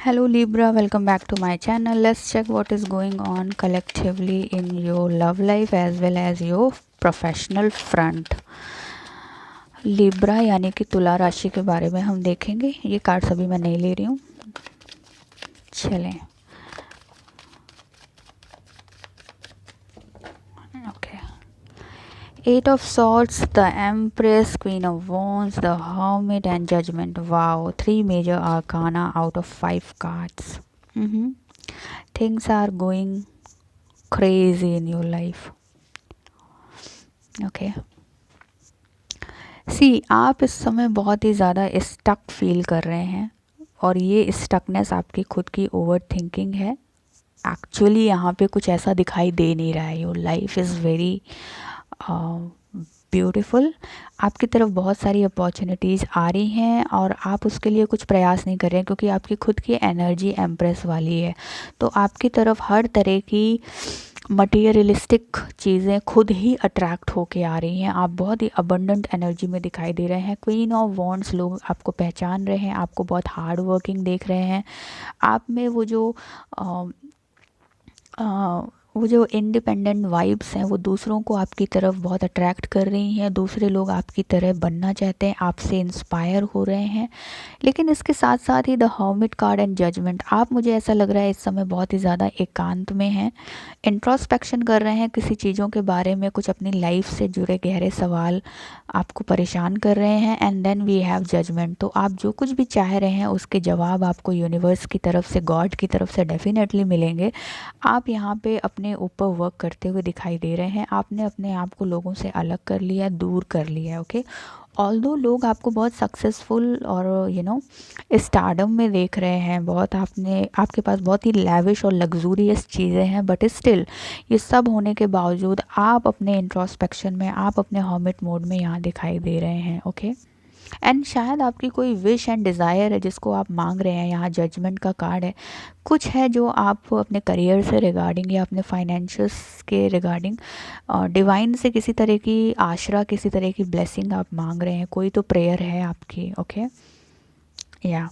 Hello Libra, welcome back to my channel. Let's check what is going on collectively in your love life as well as your professional front. Libra यानी कि तुला राशि के बारे में हम देखेंगे। ये कार्ड्स अभी मैं नहीं ले रही हूँ। चलें, okay. Eight of Swords, the Empress, Queen of Wands, the Hermit and Judgment. Wow, 3 major arcana out of 5 cards. Things are going crazy in your life. Okay. सी आप इस समय बहुत ही ज़्यादा स्टक फील कर रहे हैं और ये स्टकनेस आपकी खुद की ओवर थिंकिंग है। एक्चुअली यहाँ पे कुछ ऐसा दिखाई दे नहीं रहा है। Your life is very beautiful. आपकी तरफ बहुत सारी अपॉर्चुनिटीज़ आ रही हैं और आप उसके लिए कुछ प्रयास नहीं कर रहे हैं क्योंकि आपकी खुद की एनर्जी एम्प्रेस वाली है। तो आपकी तरफ हर तरह की मटीरियलिस्टिक चीज़ें खुद ही अट्रैक्ट होके आ रही हैं। आप बहुत ही अबंडेंट एनर्जी में दिखाई दे रहे हैं। क्वीन ऑफ वॉन्ड्स, लोग आपको पहचान रहे हैं, आपको बहुत हार्ड वर्किंग देख रहे हैं। आप में वो जो इंडिपेंडेंट वाइब्स हैं वो दूसरों को आपकी तरफ बहुत अट्रैक्ट कर रही हैं। दूसरे लोग आपकी तरह बनना चाहते हैं, आपसे इंस्पायर हो रहे हैं। लेकिन इसके साथ साथ ही the hermit card and judgement, आप, मुझे ऐसा लग रहा है इस समय बहुत ही ज़्यादा एकांत में हैं, इंट्रोस्पेक्शन कर रहे हैं किसी चीज़ों के बारे में। कुछ अपनी लाइफ से जुड़े गहरे सवाल आपको परेशान कर रहे हैं। And then we have judgment. तो आप जो कुछ भी चाह रहे हैं उसके जवाब आपको यूनिवर्स की तरफ से, गॉड की तरफ से डेफिनेटली मिलेंगे। आप यहाँ पे अपने ऊपर वर्क करते हुए दिखाई दे रहे हैं। आपने अपने आप को लोगों से अलग कर लिया, दूर कर लिया। ओके, ऑल्दो लोग आपको बहुत सक्सेसफुल और स्टारडम में देख रहे हैं, बहुत आपके पास बहुत ही लैविश और लग्जूरियस चीज़ें हैं, बट स्टिल ये सब होने के बावजूद आप अपने इंट्रोस्पेक्शन में, आप अपने हर्मिट मोड में यहाँ दिखाई दे रहे हैं। ओके, एंड शायद आपकी कोई विश एंड डिज़ायर है जिसको आप मांग रहे हैं। यहाँ जजमेंट का कार्ड है। कुछ है जो आप अपने करियर से रिगार्डिंग या अपने फाइनेंशियल्स के रिगार्डिंग डिवाइन से किसी तरह की आशरा, किसी तरह की ब्लेसिंग आप मांग रहे हैं। कोई तो प्रेयर है आपकी। ओके, या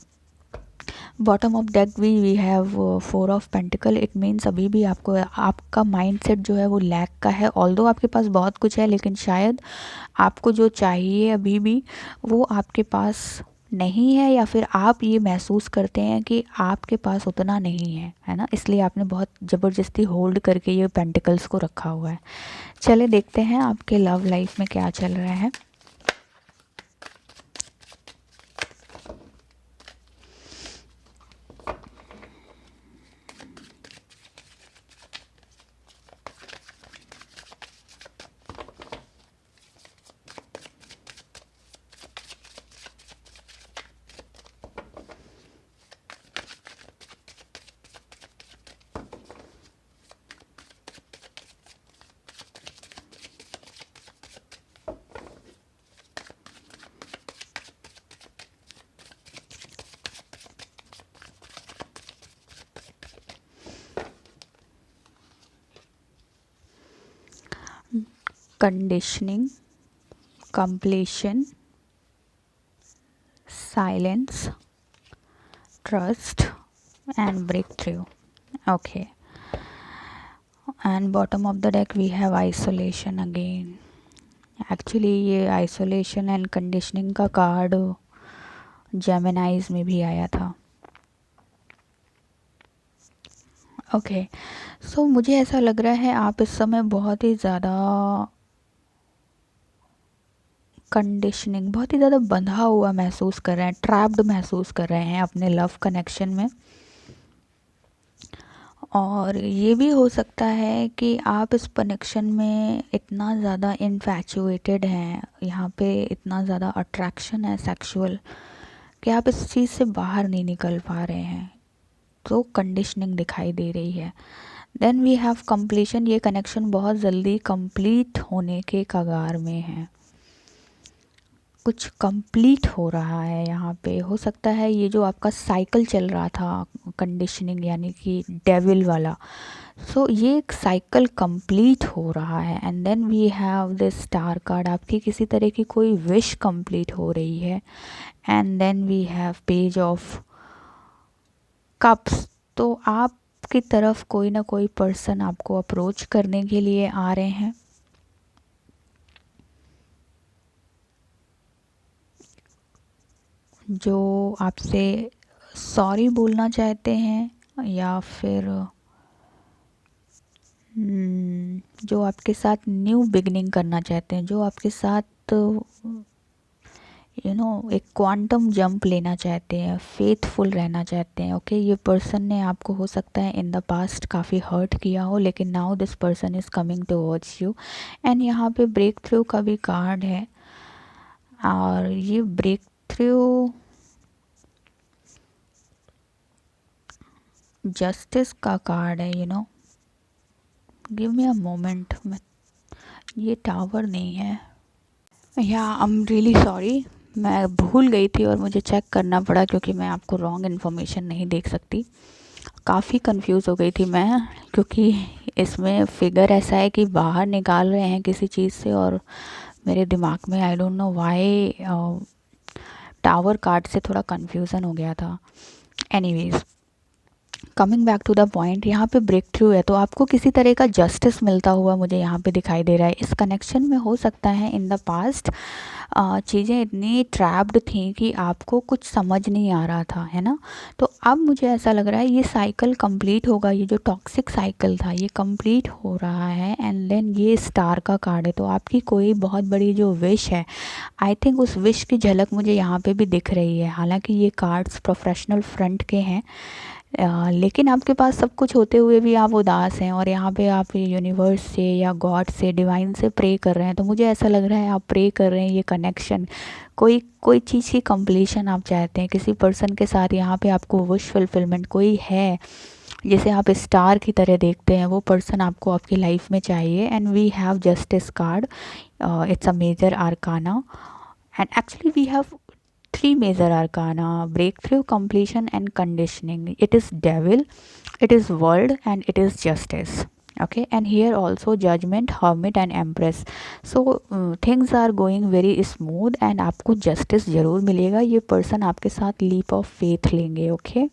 bottom of deck we have 4 of pentacle. It means अभी भी आपका माइंडसेट जो है वो लैक का है। ऑल्दो आपके पास बहुत कुछ है लेकिन शायद आपको जो चाहिए अभी भी वो आपके पास नहीं है, या फिर आप ये महसूस करते हैं कि आपके पास उतना नहीं है ना, इसलिए आपने बहुत ज़बरदस्ती होल्ड करके ये पेंटिकल्स को रखा हुआ है। चले देखते हैं आपके लव लाइफ में क्या चल रहा है। Conditioning, completion, silence, trust and breakthrough. Okay, and bottom of the deck we have isolation again. Actually ये आइसोलेशन एंड कंडीशनिंग का कार्ड जेमिनाइज में भी आया था। ओके, सो मुझे ऐसा लग रहा है आप इस समय बहुत ही ज़्यादा कंडीशनिंग, बहुत ही ज़्यादा बंधा हुआ महसूस कर रहे हैं, ट्रैप्ड महसूस कर रहे हैं अपने लव कनेक्शन में। और ये भी हो सकता है कि आप इस कनेक्शन में इतना ज़्यादा इन्फैचुएटेड हैं, यहाँ पे इतना ज़्यादा अट्रैक्शन है सेक्सुअल, कि आप इस चीज़ से बाहर नहीं निकल पा रहे हैं। तो कंडीशनिंग दिखाई दे रही है। Then we have completion. ये कनेक्शन बहुत जल्दी कंप्लीट होने के कगार में है, कुछ कंप्लीट हो रहा है यहाँ पे। हो सकता है ये जो आपका साइकिल चल रहा था कंडीशनिंग यानी कि डेविल वाला, सो ये एक साइकिल कंप्लीट हो रहा है। And then we have this star card, आपकी किसी तरह की कोई विश कंप्लीट हो रही है। And then we have page of cups, तो आपकी तरफ कोई ना कोई पर्सन आपको अप्रोच करने के लिए आ रहे हैं। जो आपसे सॉरी बोलना चाहते हैं, या फिर जो आपके साथ न्यू बिगनिंग करना चाहते हैं, जो आपके साथ एक क्वांटम जंप लेना चाहते हैं, फेथफुल रहना चाहते हैं। ओके, ये पर्सन ने आपको हो सकता है इन द पास्ट काफ़ी हर्ट किया हो, लेकिन now this person is coming towards you. And यहाँ पे ब्रेक थ्रू का भी कार्ड है, और ये ब्रेक थ्रू जस्टिस का कार्ड है। गिव मी अ मोमेंट, मैं ये टावर नहीं है, या आई एम रियली सॉरी, मैं भूल गई थी और मुझे चेक करना पड़ा, क्योंकि मैं आपको रॉन्ग इन्फॉर्मेशन नहीं देख सकती। काफ़ी कंफ्यूज हो गई थी मैं, क्योंकि इसमें फिगर ऐसा है कि बाहर निकाल रहे हैं किसी चीज़ से, और मेरे दिमाग में I don't know why tower card से थोड़ा कंफ्यूजन हो गया था। Anyways, coming back to the point, यहाँ पे ब्रेक थ्रू है, तो आपको किसी तरह का जस्टिस मिलता हुआ मुझे यहाँ पे दिखाई दे रहा है। इस कनेक्शन में हो सकता है इन द पास्ट चीज़ें इतनी ट्रैप्ड थी कि आपको कुछ समझ नहीं आ रहा था, है ना। तो अब मुझे ऐसा लग रहा है ये साइकिल कंप्लीट होगा, ये जो टॉक्सिक साइकिल था ये कंप्लीट हो रहा है। एंड देन ये स्टार का कार्ड है, तो आपकी कोई बहुत बड़ी जो विश है, आई थिंक उस विश की झलक मुझे यहाँ पे भी दिख रही है। हालांकि ये कार्ड्स प्रोफेशनल फ्रंट के हैं, लेकिन आपके पास सब कुछ होते हुए भी आप उदास हैं, और यहाँ पे आप यूनिवर्स से या गॉड से, डिवाइन से प्रे कर रहे हैं। तो मुझे ऐसा लग रहा है आप प्रे कर रहे हैं ये कनेक्शन, कोई चीज़ की कंप्लीशन आप चाहते हैं किसी पर्सन के साथ। यहाँ पे आपको विश फुलफिलमेंट कोई है जिसे आप स्टार की तरह देखते हैं, वो पर्सन आपको आपकी लाइफ में चाहिए। And we have justice card, it's a major arcana, and actually we have three major arcana: breakthrough, completion and conditioning. It is devil, it is world, and it is justice. Okay, and here also judgment, hermit and empress. So things are going very smooth, and आपको justice ज़रूर मिलेगा। ये person आपके साथ leap of faith लेंगे। Okay,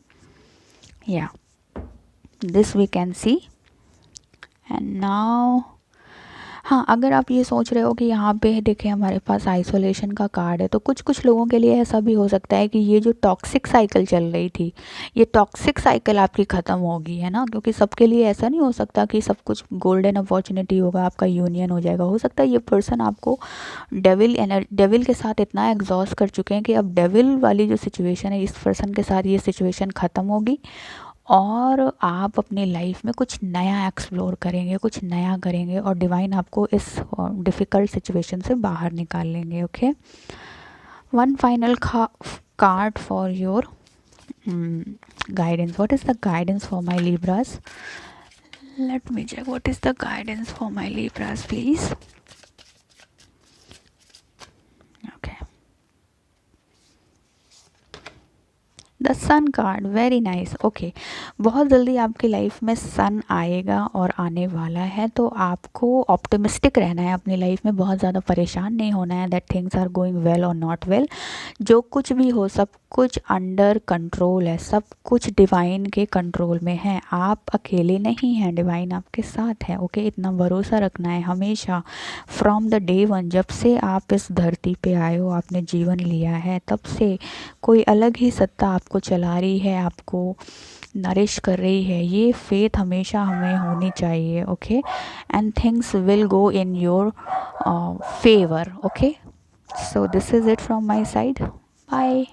yeah, this we can see। and now हाँ, अगर आप ये सोच रहे हो कि यहाँ पे देखें हमारे पास आइसोलेशन का कार्ड है, तो कुछ कुछ लोगों के लिए ऐसा भी हो सकता है कि ये जो टॉक्सिक साइकिल चल रही थी, ये टॉक्सिक साइकिल आपकी ख़त्म होगी, है ना। क्योंकि सबके लिए ऐसा नहीं हो सकता कि सब कुछ गोल्डन अपॉर्चुनिटी होगा, आपका यूनियन हो जाएगा। हो सकता है ये पर्सन आपको डेविल के साथ इतना एग्जॉस्ट कर चुके हैं कि अब डेविल वाली जो सिचुएशन है, इस पर्सन के साथ ये सिचुएशन ख़त्म होगी, और आप अपनी लाइफ में कुछ नया एक्सप्लोर करेंगे, कुछ नया करेंगे, और डिवाइन आपको इस डिफ़िकल्ट सिचुएशन से बाहर निकाल लेंगे। Okay, one final card for your guidance. What is the guidance for my Libras? Let me check. What is the guidance for my Libras, please? Okay. The sun card, very nice. Okay, बहुत जल्दी आपकी life में सन आएगा और आने वाला है, तो आपको ऑप्टिमिस्टिक रहना है अपनी लाइफ में, बहुत ज़्यादा परेशान नहीं होना है that things are going well और नॉट वेल। जो कुछ भी हो सब कुछ अंडर कंट्रोल है, सब कुछ डिवाइन के कंट्रोल में है। आप अकेले नहीं हैं, डिवाइन आपके साथ है। ओके, इतना भरोसा रखना है हमेशा। फ्रॉम द डे वन, जब से आप इस धरती पे आए हो, आपने जीवन लिया है, तब से कोई अलग ही सत्ता आपको चला रही है, आपको नरिश कर रही है। ये फेथ हमेशा हमें होनी चाहिए। Okay, and things will go in your favour. Okay, so this is it from my side. Bye.